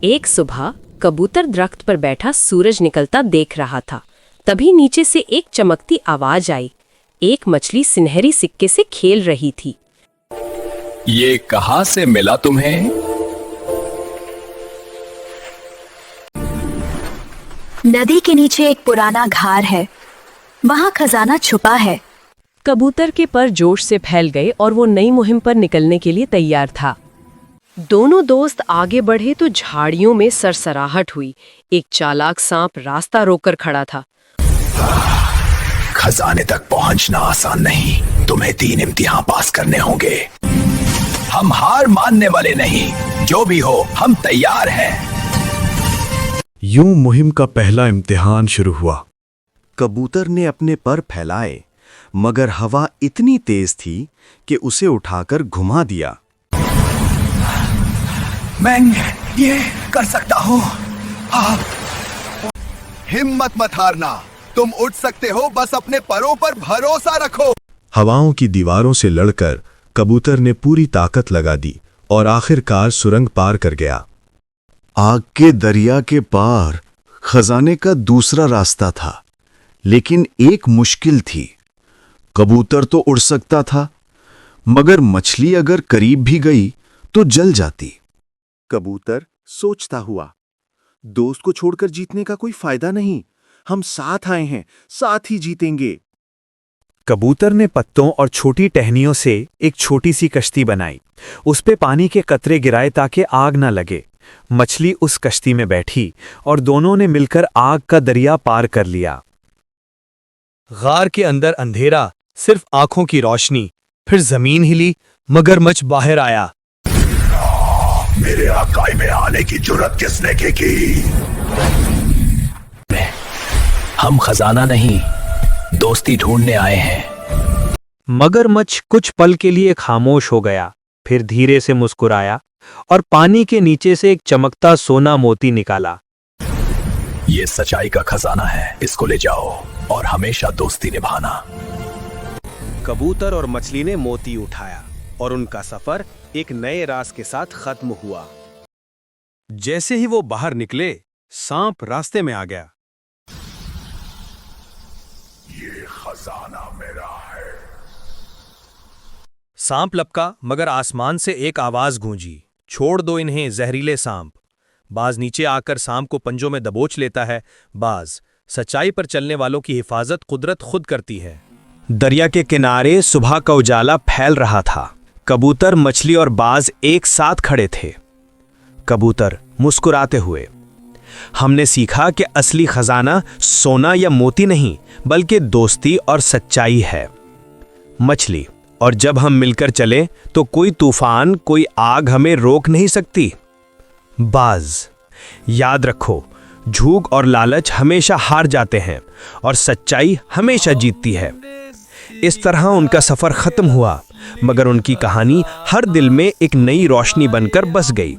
एक सुबह कबूतर दरख्त पर बैठा सूरज निकलता देख रहा था। तभी नीचे से एक चमकती आवाज आई। एक मछली सुनहरी सिक्के से खेल रही थी। ये कहाँ से मिला तुम्हें? नदी के नीचे एक पुराना घार है, वहाँ खजाना छुपा है। कबूतर के पर जोश से फैल गए और वो नई मुहिम पर निकलने के लिए तैयार था। दोनों दोस्त आगे बढ़े तो झाड़ियों में सरसराहट हुई। एक चालाक सांप रास्ता रोककर खड़ा था। खजाने तक पहुंचना आसान नहीं, तुम्हें 3 इम्तिहान पास करने होंगे। हम हार मानने वाले नहीं, जो भी हो हम तैयार हैं। यूं मुहिम का पहला इम्तिहान शुरू हुआ। कबूतर ने अपने पर फैलाए, मगर हवा इतनी तेज थी कि उसे उठाकर घुमा दिया। मैं ये कर सकता हूँ। हिम्मत मत हारना, तुम उठ सकते हो, बस अपने परों पर भरोसा रखो। हवाओं की दीवारों से लड़कर कबूतर ने पूरी ताकत लगा दी और आखिरकार सुरंग पार कर गया। आग के दरिया के पार खजाने का दूसरा रास्ता था, लेकिन एक मुश्किल थी। कबूतर तो उड़ सकता था, मगर मछली अगर करीब भी गई तो जल जाती। कबूतर सोचता हुआ, दोस्त को छोड़कर जीतने का कोई फायदा नहीं। हम साथ आए हैं, साथ ही जीतेंगे। कबूतर ने पत्तों और छोटी टहनियों से एक छोटी सी कश्ती बनाई। उस पे पानी के कतरे गिराए ताकि आग न लगे। मछली उस कश्ती में बैठी और दोनों ने मिलकर आग का दरिया पार कर लिया। गार के अंदर अंधेरा, सिर्फ आंखों की रोशनी। फिर जमीन हिली, मगरमच्छ बाहर आया। मेरे आकाई में आने की जुर्रत किसने की? हम खजाना नहीं, दोस्ती ढूंढने आए हैं। मगरमच्छ कुछ पल के लिए खामोश हो गया, फिर धीरे से मुस्कुराया और पानी के नीचे से एक चमकता सोना मोती निकाला। ये सच्चाई का खजाना है, इसको ले जाओ और हमेशा दोस्ती निभाना। कबूतर और मछली ने मोती उठाया और उनका सफर एक नए राज के साथ खत्म हुआ। जैसे ही वो बाहर निकले, सांप रास्ते में आ गया। ये खजाना मेरा है। सांप लपका, मगर आसमान से एक आवाज गूंजी, छोड़ दो इन्हें जहरीले सांप। बाज नीचे आकर सांप को पंजों में दबोच लेता है। बाज, सच्चाई पर चलने वालों की हिफाजत कुदरत खुद करती है। दरिया के किनारे सुबह का उजाला फैल रहा था। कबूतर, मछली और बाज एक साथ खड़े थे। कबूतर मुस्कुराते हुए, हमने सीखा कि असली खजाना सोना या मोती नहीं, बल्कि दोस्ती और सच्चाई है। मछली, और जब हम मिलकर चले तो कोई तूफान, कोई आग हमें रोक नहीं सकती। बाज, याद रखो, झूठ और लालच हमेशा हार जाते हैं और सच्चाई हमेशा जीतती है। इस तरह उनका सफर खत्म हुआ, मगर उनकी कहानी हर दिल में एक नई रोशनी बनकर बस गई।